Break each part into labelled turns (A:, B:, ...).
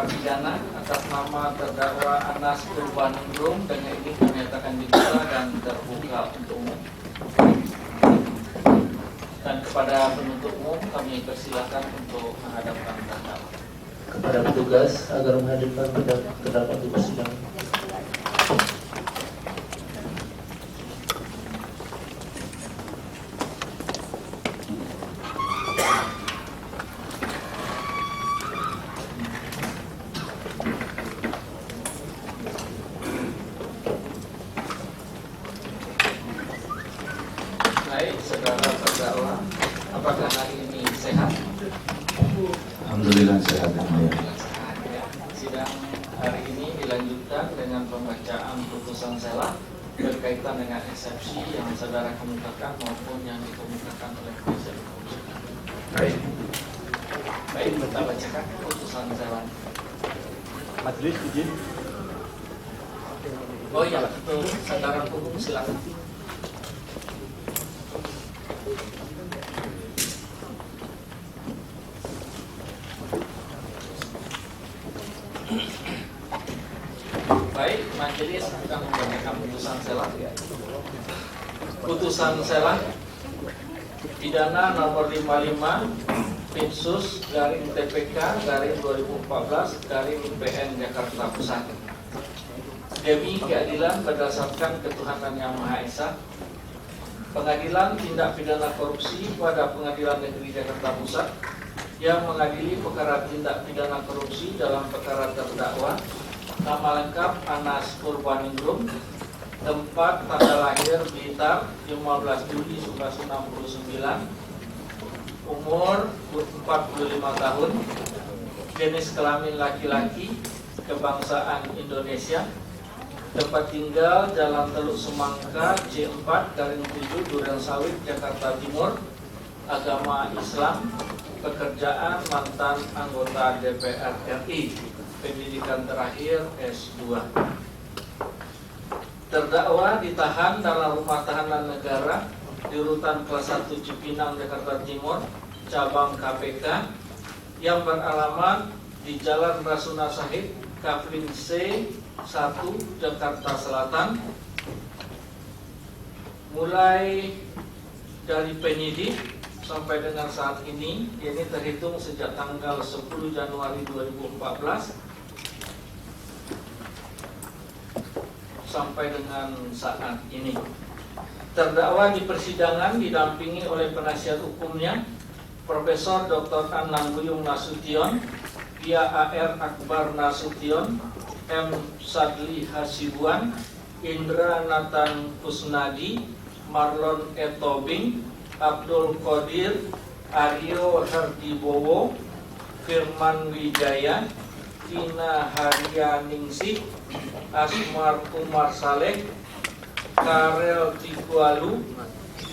A: perkara pidana atas nama terdakwa Anas Urbaningrum dengan ini dinyatakan dibuka dan terbuka untuk umum. Dan kepada penuntut umum kami persilakan untuk menghadapkan terdakwa.
B: Kepada petugas agar menghadirkan terdakwa di persidangan.
A: Baik, saudara terdakwa, apakah hari ini sehat?
C: Alhamdulillah sehat yang mulia.
A: Sidang hari ini dilanjutkan dengan pembacaan putusan selah berkaitan dengan eksepsi yang saudara kemukakan maupun yang dikemukakan oleh penasihat hukum. Baik, kita bacakan putusan selah.
D: Majelis izin.
A: Oh ya, untuk saudara hukum silakan. Baik, majelis akan membacakan putusan selah. Putusan selah pidana nomor 55 Pinsus garing TPK garing 2014 garing PN Jakarta Pusat. Demi keadilan berdasarkan ketuhanan yang Maha Esa, Pengadilan Tindak Pidana Korupsi pada Pengadilan Negeri Jakarta Pusat yang mengadili perkara tindak pidana korupsi dalam perkara terdakwa nama lengkap Anas Urbaningrum, tempat tanggal lahir Blitar 15 Juli 1969, umur 45 tahun, jenis kelamin laki-laki, kebangsaan Indonesia, tempat tinggal Jalan Teluk Semangka C4 garing 7 Durensawit Jakarta Timur, agama Islam, pekerjaan mantan anggota DPR RI, pendidikan terakhir S2. Terdakwa ditahan dalam rumah tahanan negara di Rutan Kelas 1 Cipinang, Jakarta Timur, cabang KPK yang beralamat di Jalan Rasuna Said, Kafling C 1, Jakarta Selatan. Mulai dari penyidik sampai dengan saat ini terhitung sejak tanggal 10 Januari 2014 sampai dengan saat ini. Terdakwa di persidangan didampingi oleh penasihat hukumnya Profesor Dr. Anang Buyung Nasution, Pia AR Akbar Nasution, M. Sadli Hasibuan, Indra Nathan Kusnadi, Marlon E. Tobing, Abdul Qadir, Aryo Hardibowo, Firman Wijaya, Tina Haryaningsih, Asmar Umar Saleh, Karel Tikualu,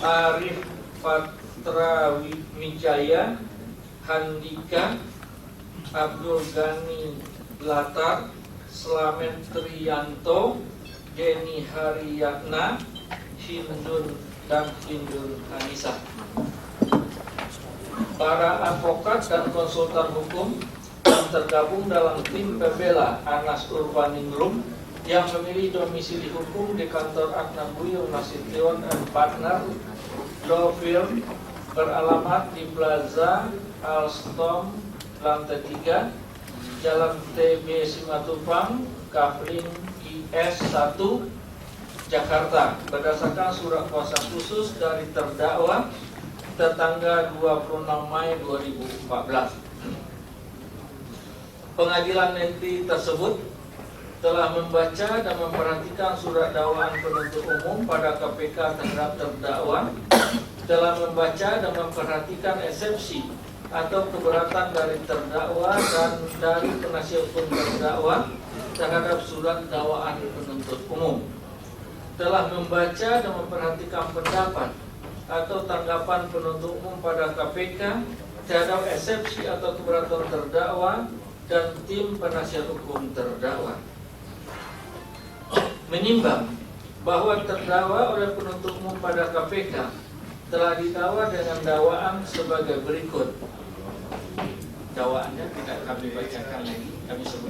A: Arif Patra Wijaya, Handika, Abdul Ghani Latar, Slamet Triyanto, Denny Haryatna, Hindun dan Hindun Anissa. Para advokat dan konsultan hukum yang tergabung dalam tim pembela Anas Urbaningrum yang memilih domisili hukum di kantor Anang Buyung Nasution and Partner Law Firm beralamat di Plaza Alstom lantai 3 Jalan TB Simatupang, Kafling IS 1, Jakarta, berdasarkan surat kuasa khusus dari terdakwa tertanggal 26 Mei 2014. Pengadilan negeri tersebut telah membaca dan memperhatikan surat dakwaan penuntut umum pada KPK terhadap terdakwa, telah membaca dan memperhatikan eksepsi atau keberatan dari terdakwa dan dari penasihat hukum terdakwa terhadap surat dakwaan penuntut umum, telah membaca dan memperhatikan pendapat atau tanggapan penuntut umum pada KPK terhadap eksepsi atau keberatan terdakwa dan tim penasihat hukum terdakwa, menimbang bahwa terdakwa oleh penuntut umum pada KPK telah didakwa dengan dakwaan sebagai berikut. Dakwaannya tidak kami bacakan lagi, kami sebut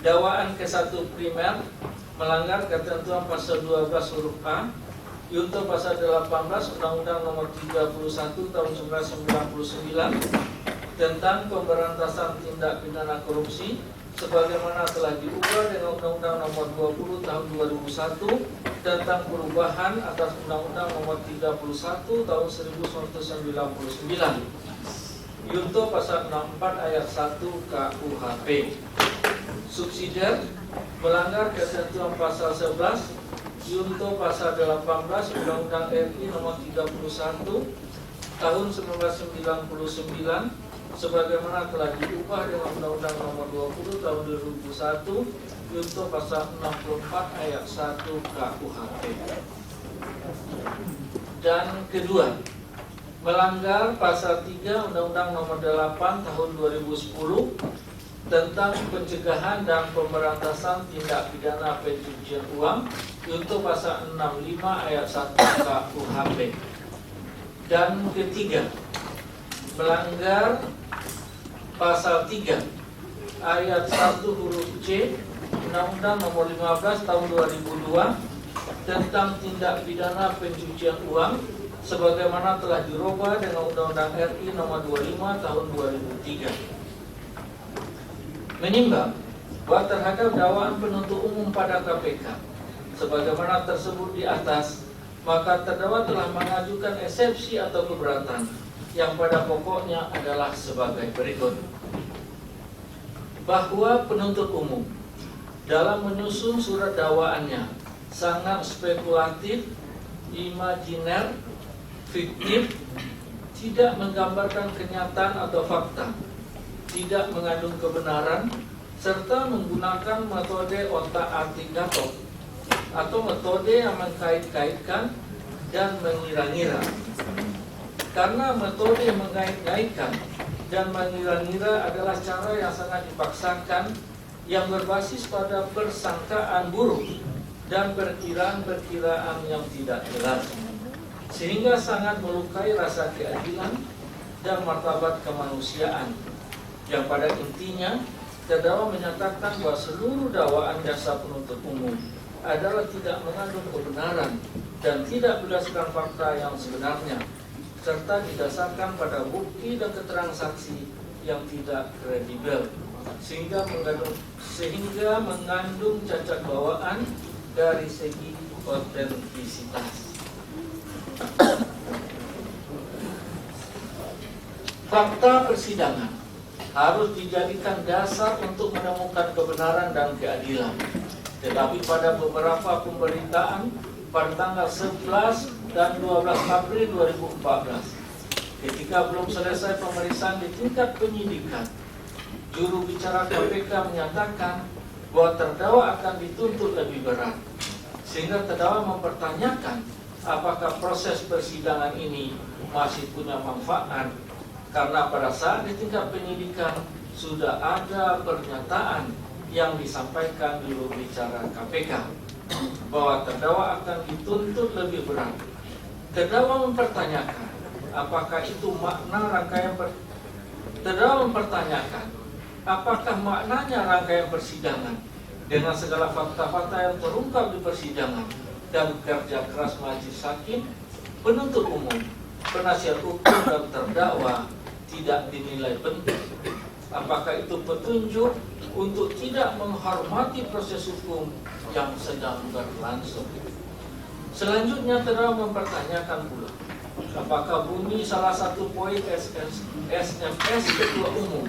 A: Dakwaan ke-1 primer melanggar ketentuan pasal 12 huruf A Yunto pasal 18 Undang-Undang Nomor 31 Tahun 1999 tentang pemberantasan tindak pidana korupsi sebagaimana telah diubah dengan Undang-Undang Nomor 20 Tahun 2001 tentang perubahan atas Undang-Undang Nomor 31 Tahun 1999 Yunto pasal 64 ayat 1 KUHP. Subsidiar melanggar ketentuan pasal 11 Yunto pasal 18 Undang-Undang RI Nomor 31 Tahun 1999 sebagaimana telah diubah dengan Undang-Undang Nomor 20 Tahun 2001 Yunto pasal 64 ayat 1 KUHP. Dan kedua, melanggar pasal 3 Undang-Undang Nomor 8 Tahun 2010 tentang pencegahan dan pemberantasan tindak pidana pencucian uang Yunto pasal 65 ayat 1 KUHP. Dan ketiga, melanggar pasal 3 ayat 1 huruf C Undang-Undang Nomor 15 Tahun 2002 tentang tindak pidana pencucian uang sebagaimana telah dirubah dengan Undang-Undang RI Nomor 25 Tahun 2003. Menimbang bahwa terhadap dakwaan penuntut umum pada KPK sebagaimana tersebut di atas, maka terdakwa telah mengajukan eksepsi atau keberatan yang pada pokoknya adalah sebagai berikut. Bahwa penuntut umum dalam menyusun surat dakwaannya sangat spekulatif, imajiner, fiktif, tidak menggambarkan kenyataan atau fakta, tidak mengandung kebenaran, serta menggunakan metode otak-atik gatot atau metode yang mengkait-kaitkan dan mengira-ngira. Karena metode yang mengkait-kaitkan dan mengira-ngira adalah cara yang sangat dipaksakan yang berbasis pada persangkaan buruk dan perkiraan-perkiraan yang tidak jelas, sehingga sangat melukai rasa keadilan dan martabat kemanusiaan. Yang pada intinya terdakwa menyatakan bahwa seluruh dakwaan jaksa penuntut umum adalah tidak mengandung kebenaran dan tidak berdasarkan fakta yang sebenarnya, serta didasarkan pada bukti dan keterangan saksi yang tidak kredibel, sehingga mengandung cacat bawaan dari segi otentisitas. Fakta persidangan harus dijadikan dasar untuk menemukan kebenaran dan keadilan. Tetapi pada beberapa pemberitaan pada tanggal 11 dan 12 April 2014, ketika belum selesai pemeriksaan di tingkat penyidikan, juru bicara KPK menyatakan bahwa terdakwa akan dituntut lebih berat, sehingga terdakwa mempertanyakan apakah proses persidangan ini masih punya manfaat. Karena pada saat di tingkat penyidikan sudah ada pernyataan yang disampaikan juru bicara KPK bahwa terdakwa akan dituntut lebih berat. Terdakwa mempertanyakan apakah itu makna rangkaian terdakwa mempertanyakan apakah maknanya rangkaian persidangan dengan segala fakta-fakta yang terungkap di persidangan dan kerja keras majelis hakim, penuntut umum, penasihat hukum dan terdakwa tidak dinilai penting. Apakah itu petunjuk untuk tidak menghormati proses hukum yang sedang berlangsung? Selanjutnya terdakwa mempertanyakan pula apakah bunyi salah satu poin SMS Ketua Umum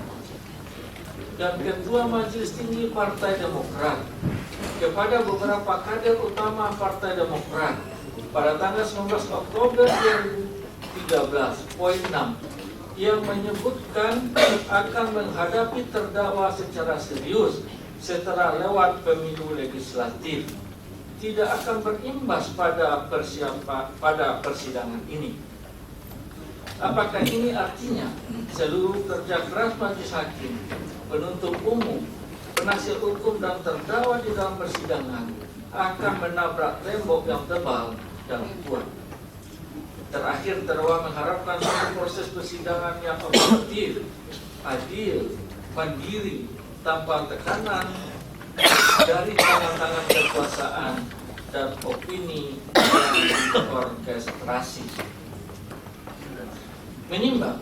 A: dan Ketua Majelis Tinggi Partai Demokrat kepada beberapa kader utama Partai Demokrat pada tanggal 19 Oktober 2013, poin 6, yang menyebutkan akan menghadapi terdakwa secara serius setelah lewat pemilu legislatif, tidak akan berimbas pada persidangan ini. Apakah ini artinya seluruh kerja keras majelis hakim, penuntut umum, penasihat hukum dan terdakwa di dalam persidangan akan menabrak tembok yang tebal dan kuat? Terakhir, terdakwa mengharapkan suatu proses persidangan yang objektif, adil, mandiri, tanpa tekanan, dari tangan-tangan kekuasaan dan opini yang orkestrasi. Menimbang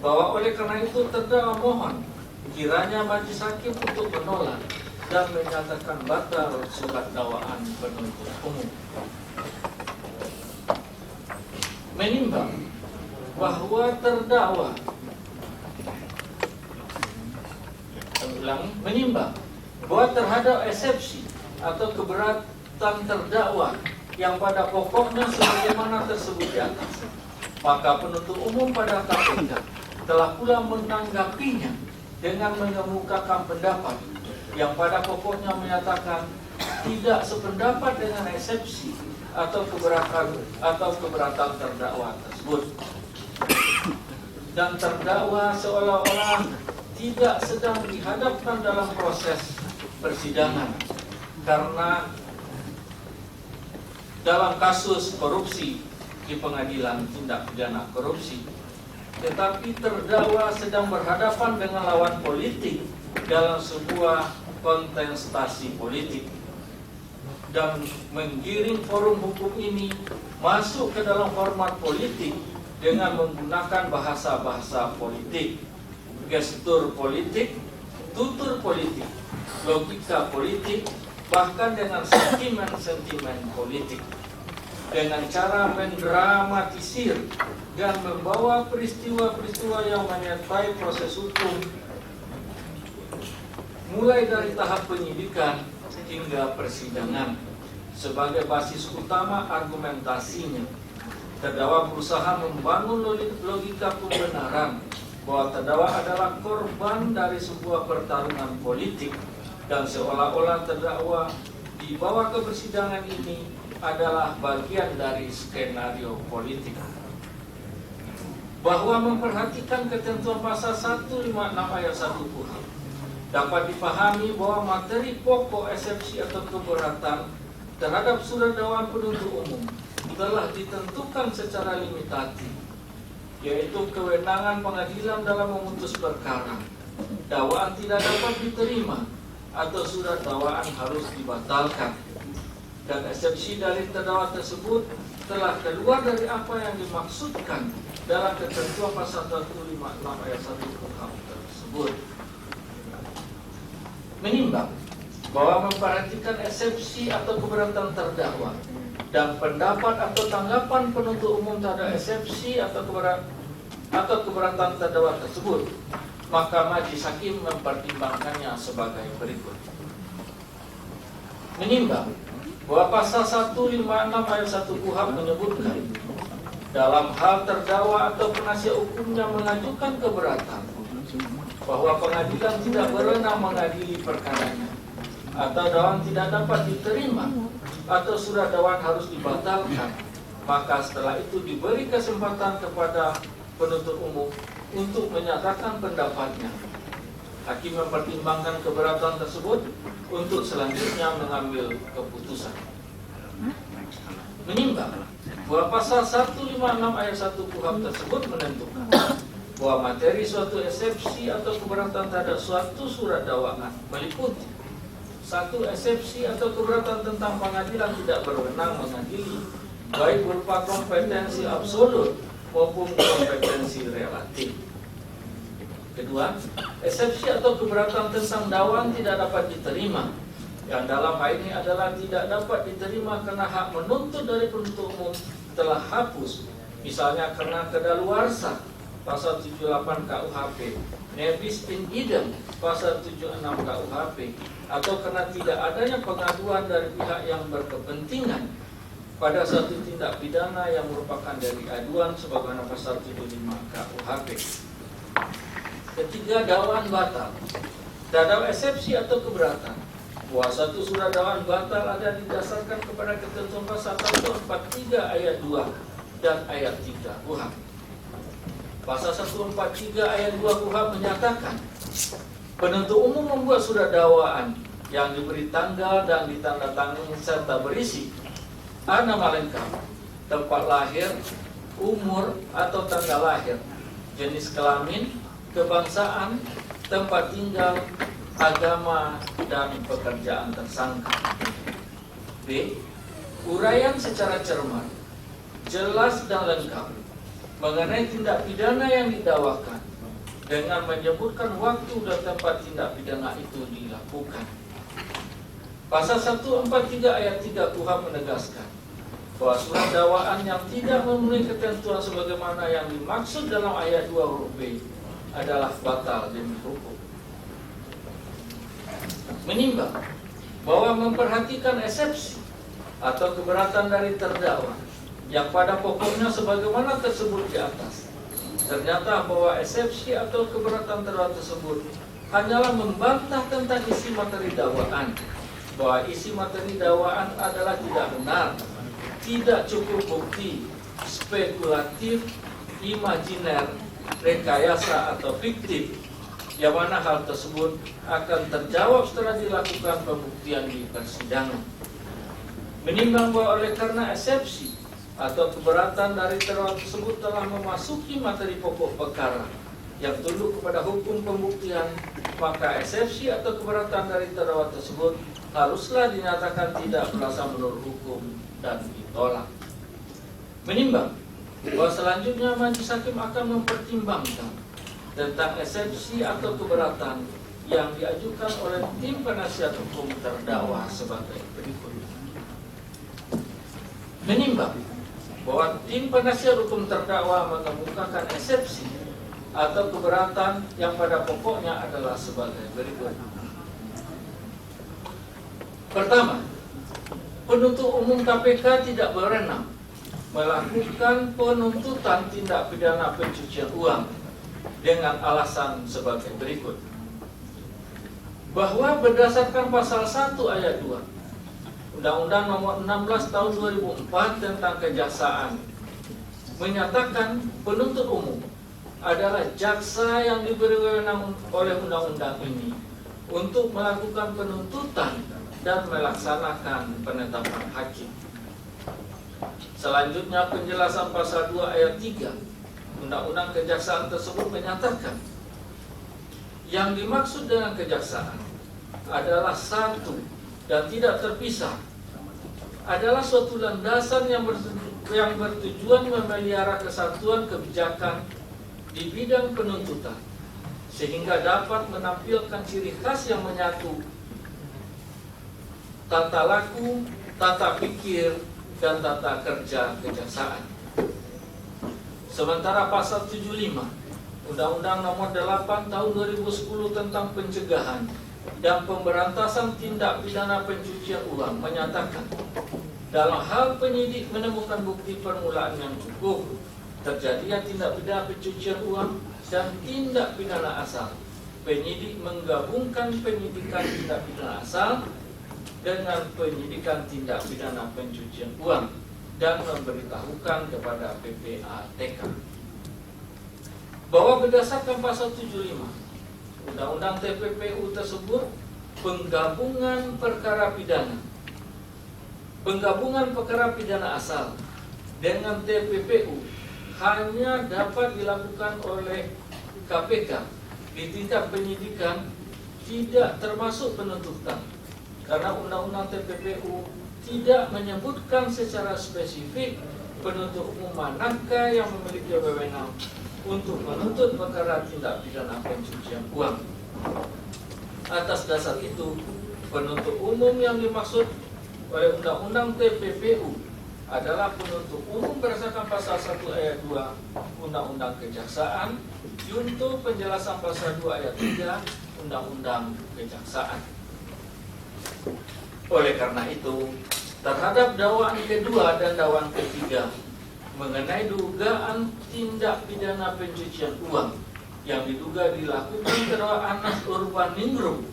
A: bahwa oleh karena itu terdakwa mohon kiranya majelis hakim untuk menolak dan menyatakan batal surat dakwaan penuntut umum. Menimbang bahwa terdakwa menimbang bahwa terhadap eksepsi atau keberatan terdakwa yang pada pokoknya sebagaimana tersebut di atas, maka penuntut umum pada KPK telah pula menanggapinya dengan mengemukakan pendapat yang pada pokoknya menyatakan tidak sependapat dengan eksepsi atau keberatan terdakwa tersebut. Dan terdakwa seolah-olah tidak sedang dihadapkan dalam proses persidangan karena dalam kasus korupsi di pengadilan tindak pidana korupsi, tetapi terdakwa sedang berhadapan dengan lawan politik dalam sebuah kontestasi politik dan menggiring forum hukum ini masuk ke dalam format politik dengan menggunakan bahasa-bahasa politik, gestur politik, tutur politik, logika politik, bahkan dengan sentimen-sentimen politik, dengan cara mendramatisir dan membawa peristiwa-peristiwa yang menyertai proses hukum mulai dari tahap penyidikan hingga persidangan sebagai basis utama argumentasinya. Terdakwa berusaha membangun logika pembenaran bahwa terdakwa adalah korban dari sebuah pertarungan politik dan seolah-olah terdakwa dibawa ke persidangan ini adalah bagian dari skenario politik. Bahwa memperhatikan ketentuan pasal 156 ayat 1 KUHP dapat dipahami bahwa materi pokok eksepsi atau keberatan terhadap surat dakwaan penuntut umum telah ditentukan secara limitatif, yaitu kewenangan pengadilan dalam memutus perkara, dakwaan tidak dapat diterima atau surat dakwaan harus dibatalkan, dan eksepsi dari terdakwa tersebut telah keluar dari apa yang dimaksudkan dalam ketentuan pasal 156 ayat 1 KUHP tersebut. Menimbang bahwa memperhatikan eksepsi atau keberatan terdakwa dan pendapat atau tanggapan penuntut umum terhadap eksepsi atau keberatan terdakwa tersebut, maka majelis hakim mempertimbangkannya sebagai berikut. Menimbang bahwa pasal 156 ayat 1 KUHP menyebutkan dalam hal terdakwa atau penasihat hukumnya mengajukan keberatan bahwa pengadilan tidak berwenang mengadili perkaranya, atau dakwaan tidak dapat diterima, atau surat dakwaan harus dibatalkan, maka setelah itu diberi kesempatan kepada penuntut umum untuk menyatakan pendapatnya. Hakim mempertimbangkan keberatan tersebut untuk selanjutnya mengambil keputusan. Menimbang bahwa pasal 156 ayat 1 KUHP tersebut menentukan bahwa materi suatu eksepsi atau keberatan terhadap suatu surat dakwaan meliputi satu, eksepsi atau keberatan tentang pengadilan tidak berwenang mengadili, baik berupa kompetensi absolut maupun kompetensi relatif. Kedua, eksepsi atau keberatan tentang dakwaan tidak dapat diterima, yang dalam hal ini adalah tidak dapat diterima karena hak menuntut dari penuntut umum telah hapus, misalnya karena kedaluarsa pasal 78 KUHP, nebis in idem pasal 76 KUHP, atau karena tidak adanya pengaduan dari pihak yang berkepentingan pada satu tindak pidana yang merupakan dari aduan sebagaimana pasal 75 KUHP. Ketiga, dakwaan batal. Terhadap eksepsi atau keberatan bahwa satu surat dakwaan batal ada didasarkan kepada ketentuan pasal 143 ayat 2 dan ayat 3 KUHP. Pasal 143 ayat 2 KUHP menyatakan penuntut umum membuat surat dakwaan yang diberi tanggal dan ditandatangani serta berisi nama lengkap, tempat lahir, umur atau tanggal lahir, jenis kelamin, kebangsaan, tempat tinggal, agama, dan pekerjaan tersangka. B. Uraian secara cermat, jelas dan lengkap mengenai tindak pidana yang didakwakan dengan menyebutkan waktu dan tempat tindak pidana itu dilakukan. Pasal 143 ayat 3 KUHP menegaskan bahwa surat dakwaan yang tidak memenuhi ketentuan sebagaimana yang dimaksud dalam ayat 2 huruf B adalah batal demi hukum. Menimbang bahwa memperhatikan eksepsi atau keberatan dari terdakwa yang pada pokoknya sebagaimana tersebut di atas, ternyata bahwa eksepsi atau keberatan terdakwa tersebut hanyalah membantah tentang isi materi dakwaan, bahwa isi materi dakwaan adalah tidak benar, tidak cukup bukti, spekulatif, imajiner, rekayasa atau fiktif, yang mana hal tersebut akan terjawab setelah dilakukan pembuktian di persidangan. Menimbang bahwa oleh karena eksepsi atau keberatan dari terdakwa tersebut telah memasuki materi pokok perkara yang tunduk kepada hukum pembuktian, maka eksepsi atau keberatan dari terdakwa tersebut haruslah dinyatakan tidak beralasan menurut hukum dan ditolak. Menimbang bahwa selanjutnya majelis hakim akan mempertimbangkan tentang eksepsi atau keberatan yang diajukan oleh tim penasihat hukum terdakwa sebagai berikut. Menimbang bahwa tim penasihat hukum terdakwa mengemukakan eksepsi atau keberatan yang pada pokoknya adalah sebagai berikut. Pertama, penuntut umum KPK tidak berwenang melakukan penuntutan tindak pidana pencucian uang dengan alasan sebagai berikut. Bahwa berdasarkan pasal 1 ayat 2 Undang-Undang Nomor 16 Tahun 2004 tentang Kejaksaan menyatakan penuntut umum adalah jaksa yang diberi wewenang oleh undang-undang ini untuk melakukan penuntutan dan melaksanakan penetapan hakim. Selanjutnya penjelasan pasal 2 ayat 3 Undang-Undang Kejaksaan tersebut menyatakan yang dimaksud dengan kejaksaan adalah satu dan tidak terpisah, adalah suatu landasan yang bertujuan memelihara kesatuan kebijakan di bidang penuntutan sehingga dapat menampilkan ciri khas yang menyatu tata laku, tata pikir, dan tata kerja kejaksaan. Sementara pasal 75 Undang-Undang Nomor 8 Tahun 2010 tentang pencegahan dan pemberantasan tindak pidana pencucian uang menyatakan dalam hal penyidik menemukan bukti permulaan yang cukup terjadinya tindak pidana pencucian uang dan tindak pidana asal, penyidik menggabungkan penyidikan tindak pidana asal dengan penyidikan tindak pidana pencucian uang dan memberitahukan kepada PPATK bahwa berdasarkan pasal 75 Undang-Undang TPPU tersebut, penggabungan perkara pidana asal dengan TPPU hanya dapat dilakukan oleh KPK di tingkat penyidikan, tidak termasuk penuntutan, karena Undang-Undang TPPU tidak menyebutkan secara spesifik penuntut umum manakah yang memiliki wewenang untuk menuntut perkara tindak pidana pencucian uang. Atas dasar itu, penuntut umum yang dimaksud oleh Undang-Undang TPPU adalah penuntut umum berdasarkan pasal 1 ayat 2 Undang-Undang Kejaksaan, junto penjelasan pasal 2 ayat 3 Undang-Undang Kejaksaan. Oleh karena itu, terhadap dakwaan kedua dan dakwaan ketiga mengenai dugaan tindak pidana pencucian uang yang diduga dilakukan terdakwa Anas Urbaningrum,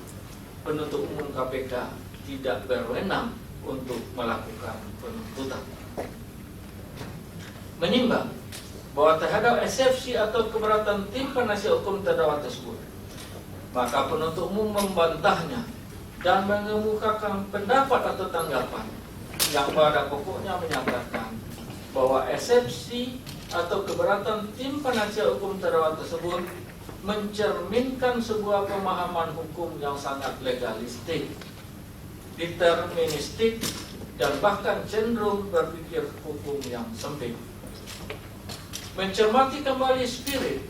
A: penuntut umum KPK tidak berwenang untuk melakukan penuntutan. Menimbang bahwa terhadap eksepsi atau keberatan tim penasihat hukum terdakwa tersebut, maka penuntut umum membantahnya dan mengemukakan pendapat atau tanggapan yang pada pokoknya menyatakan bahwa eksepsi atau keberatan tim penasihat hukum terdakwa tersebut mencerminkan sebuah pemahaman hukum yang sangat legalistik, deterministik, dan bahkan cenderung berpikir hukum yang sempit. Mencermati kembali spirit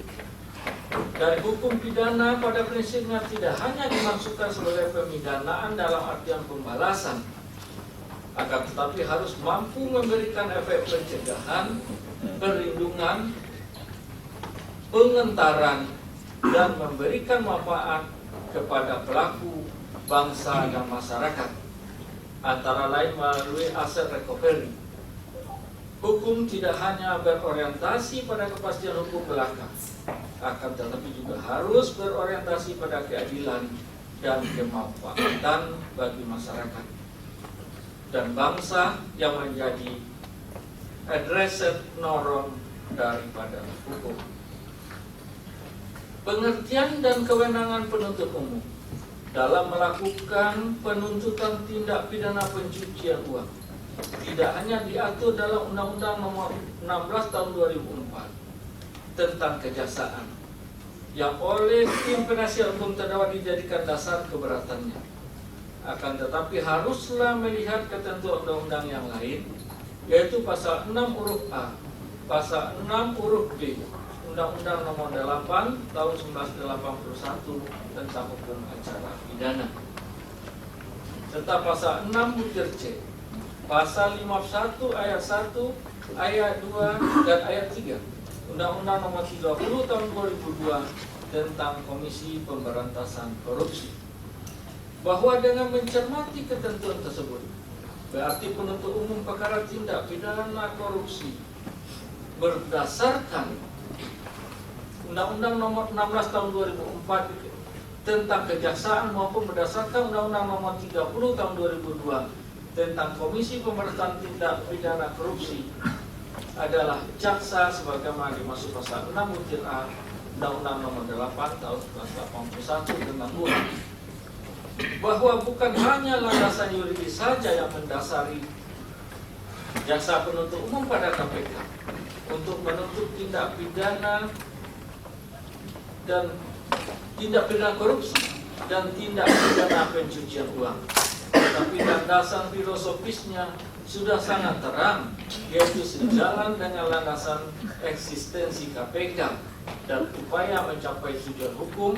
A: dari hukum pidana pada prinsipnya tidak hanya dimaksudkan sebagai pemidanaan dalam artian pembalasan, akan tetapi harus mampu memberikan efek pencegahan, perlindungan, pengentaran, dan memberikan manfaat kepada pelaku, bangsa, dan masyarakat, antara lain melalui aset recovery. Hukum tidak hanya berorientasi pada kepastian hukum belaka, akan tetapi juga harus berorientasi pada keadilan dan kemanfaatan bagi masyarakat dan bangsa yang menjadi addressed norm daripada hukum. Pengertian dan kewenangan penuntut umum dalam melakukan penuntutan tindak pidana pencucian uang tidak hanya diatur dalam Undang-Undang Nomor 16 Tahun 2004 tentang kejaksaan yang oleh tim penasihat hukum terdakwa dijadikan dasar keberatannya, akan tetapi haruslah melihat ketentuan undang-undang yang lain, yaitu pasal 6 huruf A, pasal 6 huruf B Undang-Undang Nomor 8 Tahun 1981 tentang hukum acara pidana, serta pasal 6 butir C, pasal 51 ayat 1, ayat 2, dan ayat 3 Undang-Undang Nomor 30 Tahun 2002 tentang Komisi Pemberantasan Korupsi, bahwa dengan mencermati ketentuan tersebut, berarti penuntut umum perkara tindak pidana korupsi berdasarkan Undang-Undang Nomor 16 Tahun 2004 tentang kejaksaan maupun berdasarkan Undang-Undang Nomor 30 Tahun 2002 tentang Komisi Pemberantasan Tindak Pidana Korupsi adalah jaksa sebagaimana dimaksud pasal 6 butir A Undang-Undang Nomor 8 Tahun 1981 tentang uang, bahwa bukan hanya landasan yuridis saja yang mendasari jaksa penuntut umum pada KPK untuk menuntut tindak pidana dan tindak pidana korupsi dan tindak pidana pencucian uang, tetapi landasan filosofisnya sudah sangat terang, yaitu sejalan dengan landasan eksistensi KPK dan upaya mencapai tujuan hukum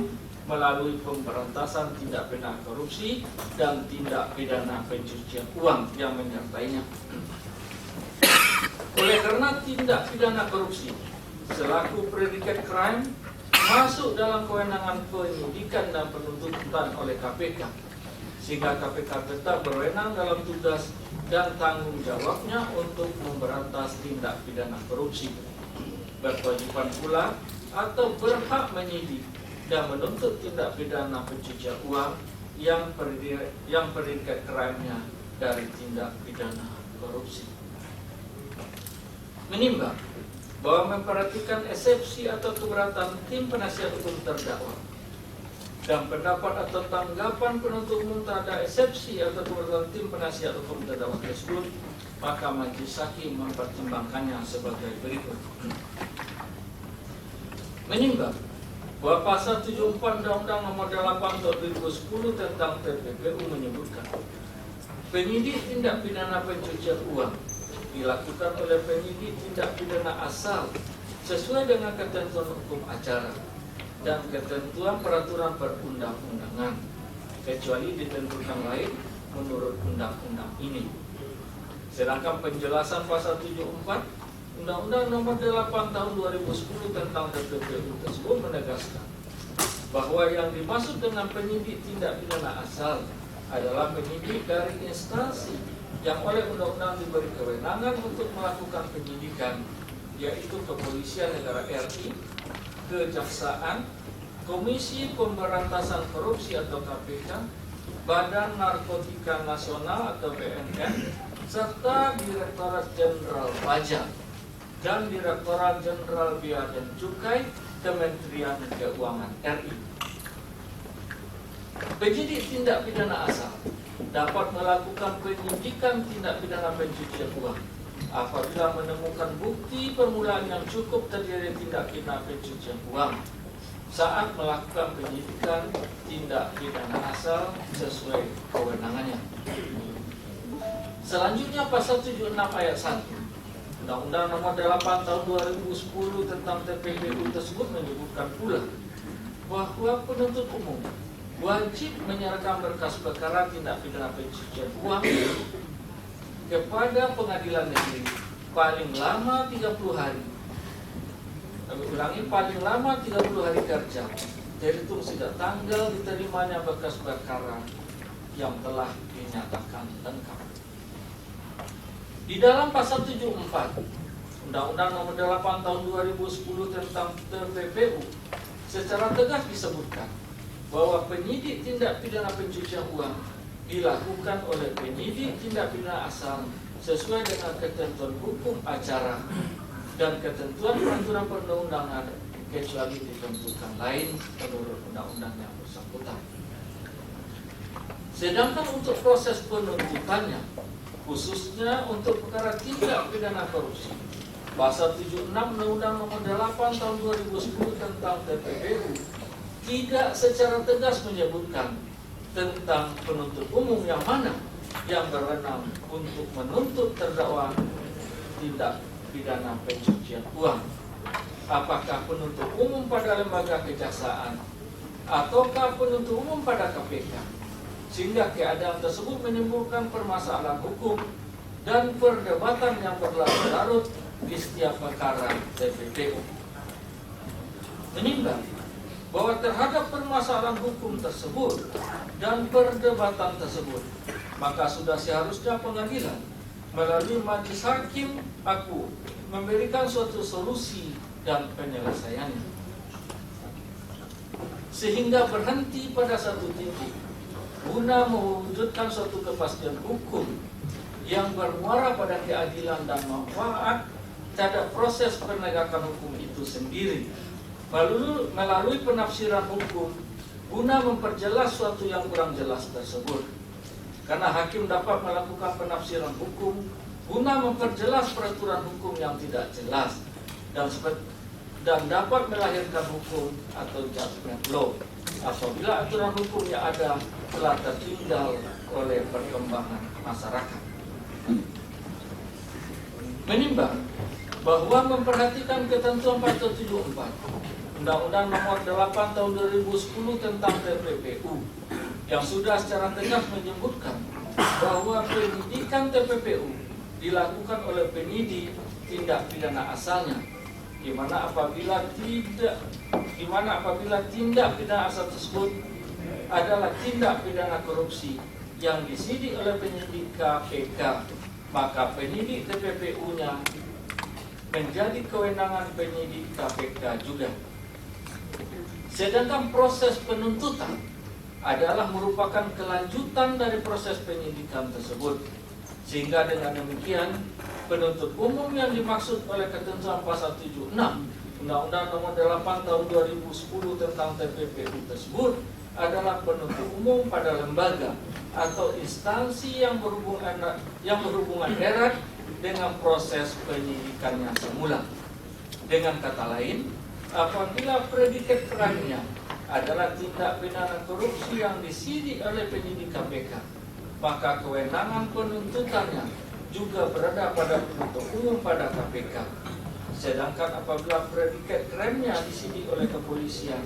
A: melalui pemberantasan tindak pidana korupsi dan tindak pidana pencucian uang yang menyertainya. Oleh karena tindak pidana korupsi selaku predikat crime masuk dalam kewenangan penyidikan dan penuntutan oleh KPK, sehingga KPK tetap berwenang dalam tugas dan tanggung jawabnya untuk memberantas tindak pidana korupsi, berkewajiban pula atau berhak menyidik dan menuntut tindak pidana pencucian uang yang predikat crime-nya dari tindak pidana korupsi. Menimbang bahwa memperhatikan eksepsi atau keberatan tim penasihat hukum terdakwa dan pendapat atau tanggapan penuntut umum terhadap eksepsi atau keberatan tim penasihat hukum terdakwa tersebut, maka majelis hakim mempertimbangkannya sebagai berikut. Menimbang bahwa pasal 74 Undang-Undang Nomor 8 Tahun 2010 tentang TPPU menyebutkan penyidik tindak pidana pencucian uang dilakukan oleh penyidik tindak pidana asal sesuai dengan ketentuan hukum acara dan ketentuan peraturan perundang-undangan, kecuali ditentukan lain menurut undang-undang ini. Sedangkan penjelasan pasal 74 Undang-Undang Nomor 8 Tahun 2010 tentang TPPU tersebut menegaskan bahwa yang dimaksud dengan penyidik tindak pidana asal adalah penyidik dari instansi yang oleh undang-undang diberi kewenangan untuk melakukan penyidikan, yaitu Kepolisian Negara RI, Kejaksaan, Komisi Pemberantasan Korupsi atau KPK, Badan Narkotika Nasional atau BNN, serta Direktorat Jenderal Pajak dan Direktorat Jenderal Bea dan Cukai Kementerian Keuangan RI. Penyidik tindak pidana asal dapat melakukan penyidikan tindak pidana pencucian uang apabila menemukan bukti permulaan yang cukup terjadi tindak pidana pencucian uang, saat melakukan penyidikan tindak pidana asal sesuai kewenangannya. Selanjutnya pasal 76 ayat 1 Undang-Undang Nomor 8 Tahun 2010 tentang TPPU tersebut menyebutkan pula bahwa penuntut umum wajib menyerahkan berkas perkara tindak pidana pencucian uang kepada pengadilan negeri paling lama 30 hari. Kami ulangi, paling lama 30 hari kerja terhitung sejak tanggal diterimanya berkas perkara yang telah dinyatakan lengkap. Di dalam pasal 74 Undang-Undang Nomor 8 Tahun 2010 tentang TPPU secara tegas disebutkan bahwa penyidik tindak pidana pencucian uang dilakukan oleh penyidik tindak pidana asal sesuai dengan ketentuan hukum acara dan ketentuan peraturan perundang-undangan kecuali ditentukan lain menurut undang-undang yang bersangkutan. Sedangkan untuk proses penuntutannya, khususnya untuk perkara tindak pidana korupsi, pasal 76 Undang-Undang Nomor 8 Tahun 2010 tentang TPPU tidak secara tegas menyebutkan tentang penuntut umum yang mana yang berwenang untuk menuntut terdakwa tindak pidana pencucian uang. Apakah penuntut umum pada lembaga kejaksaan ataukah penuntut umum pada KPK, sehingga keadaan tersebut menimbulkan permasalahan hukum dan perdebatan yang berlarut-larut di setiap perkara TPPU. Menimbang bahwa terhadap permasalahan hukum tersebut dan perdebatan tersebut, maka sudah seharusnya pengadilan melalui majelis hakim aku memberikan suatu solusi dan penyelesaiannya, sehingga berhenti pada satu titik guna mewujudkan suatu kepastian hukum yang bermuara pada keadilan dan manfaat terhadap proses penegakan hukum itu sendiri melalui penafsiran hukum guna memperjelas suatu yang kurang jelas tersebut. Karena hakim dapat melakukan penafsiran hukum guna memperjelas peraturan hukum yang tidak jelas dan dapat melahirkan hukum atau judgment law apabila aturan hukum yang ada telah tertinggal oleh perkembangan masyarakat. Menimbang bahwa memperhatikan ketentuan pasal 74 Undang-Undang Nomor 8 Tahun 2010 tentang TPPU yang sudah secara tegas menyebutkan bahwa penyidikan TPPU dilakukan oleh penyidik tindak pidana asalnya, di mana apabila tindak pidana asal tersebut adalah tindak pidana korupsi yang disidik oleh penyidik KPK, maka penyidik TPPU-nya menjadi kewenangan penyidik KPK juga. Sedangkan proses penuntutan adalah merupakan kelanjutan dari proses penyidikan tersebut. Sehingga dengan demikian, penuntut umum yang dimaksud oleh ketentuan pasal 76 Undang-Undang Nomor 8 Tahun 2010 tentang TPPU tersebut adalah penuntut umum pada lembaga atau instansi yang berhubungan erat dengan proses penyidikannya semula. Dengan kata lain, apabila predikat crime-nya adalah tindak pidana korupsi yang disidik oleh penyidik KPK, maka kewenangan penuntutannya juga berada pada penuntut umum pada KPK. Sedangkan apabila predikat crime-nya disidik oleh kepolisian,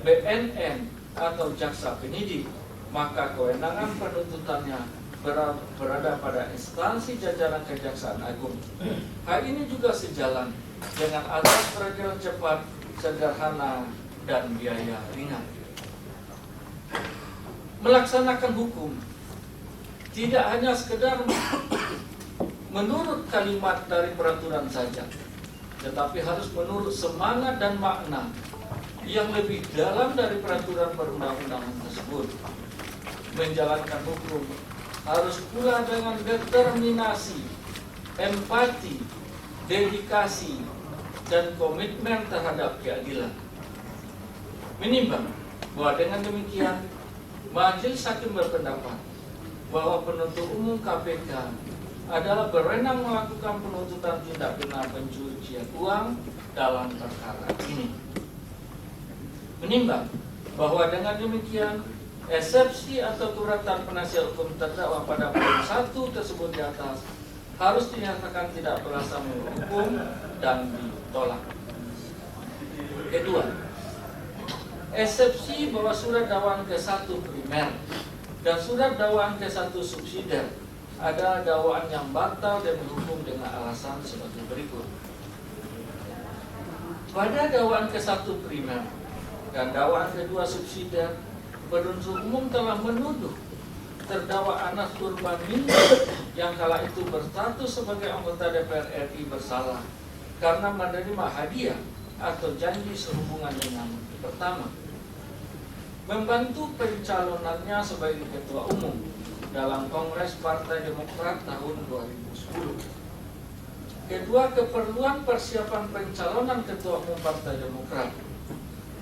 A: BNN atau jaksa penyidik, maka kewenangan penuntutannya berada pada instansi jajaran Kejaksaan Agung. Hal ini juga sejalan dengan azas peradilan cepat, sederhana, dan biaya ringan. Melaksanakan hukum tidak hanya sekedar menurut kalimat dari peraturan saja, tetapi harus menurut semangat dan makna yang lebih dalam dari peraturan perundang-undangan tersebut. Menjalankan hukum harus pula dengan determinasi, empati, dedikasi, dan komitmen terhadap keadilan. Menimbang bahwa dengan demikian, majelis hakim berpendapat bahwa penuntut umum KPK adalah berwenang melakukan penuntutan tindak pidana pencucian uang dalam perkara ini. menimbang bahwa dengan demikian eksepsi atau keberatan penasihat hukum terdakwa pada poin 1 tersebut di atas harus dinyatakan tidak beralasan menurut hukum dan ditolak. Kedua, eksepsi bahwa surat dakwaan ke-1 primer dan surat dakwaan ke-1 subsidiar ada dakwaan yang batal dan dihukum dengan alasan sebagai berikut. Pada dakwaan ke-1 primer dan dakwaan kedua subsidiar, penuntut umum telah menuduh terdakwa Anas Urbaningrum yang kala itu berstatus sebagai anggota DPR RI bersalah karena menerima hadiah atau janji sehubungan dengan pertama, membantu pencalonannya sebagai ketua umum dalam Kongres Partai Demokrat tahun 2010. Kedua, keperluan persiapan pencalonan ketua umum Partai Demokrat.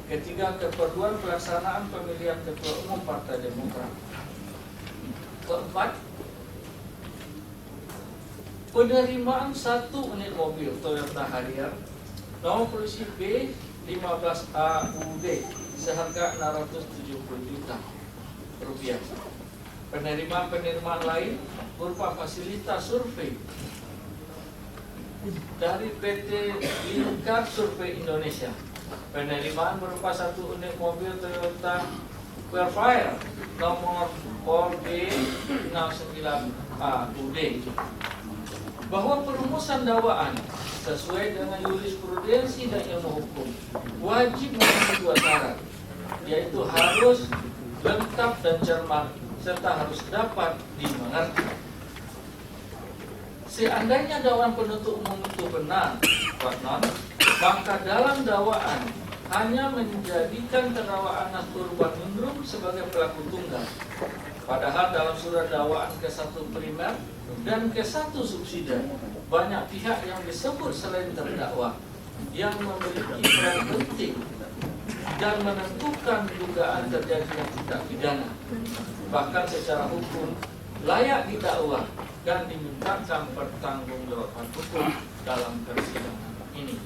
A: Ketiga, keperluan pelaksanaan pemilihan ketua umum Partai Demokrat. Keempat, penerimaan 1 unit mobil Toyota Harrier nomor polisi B15AUD seharga 670 juta rupiah. Penerimaan lain berupa fasilitas survei dari PT Lingkar Survei Indonesia. Penerimaan berupa 1 unit mobil Toyota Velfire nomor B69AUD. Bahwa perumusan dakwaan sesuai dengan jurisprudensi dan ilmu hukum wajib memenuhi 2 syarat, yaitu harus lengkap dan cermat serta harus dapat dimengerti. Seandainya dakwaan penuntut umum itu benar, maka dalam dakwaan hanya menjadikan terdakwa Anas Urbaningrum sebagai pelaku tunggal. Padahal dalam surat dakwaan ke-1 primer dan ke-1 subsidiar banyak pihak yang disebut selain terdakwa yang memiliki peran penting dan menentukan dugaan terjadinya tindak pidana, bahkan secara hukum layak didakwa dan dimintakan pertanggungjawaban hukum dalam persidangan ini.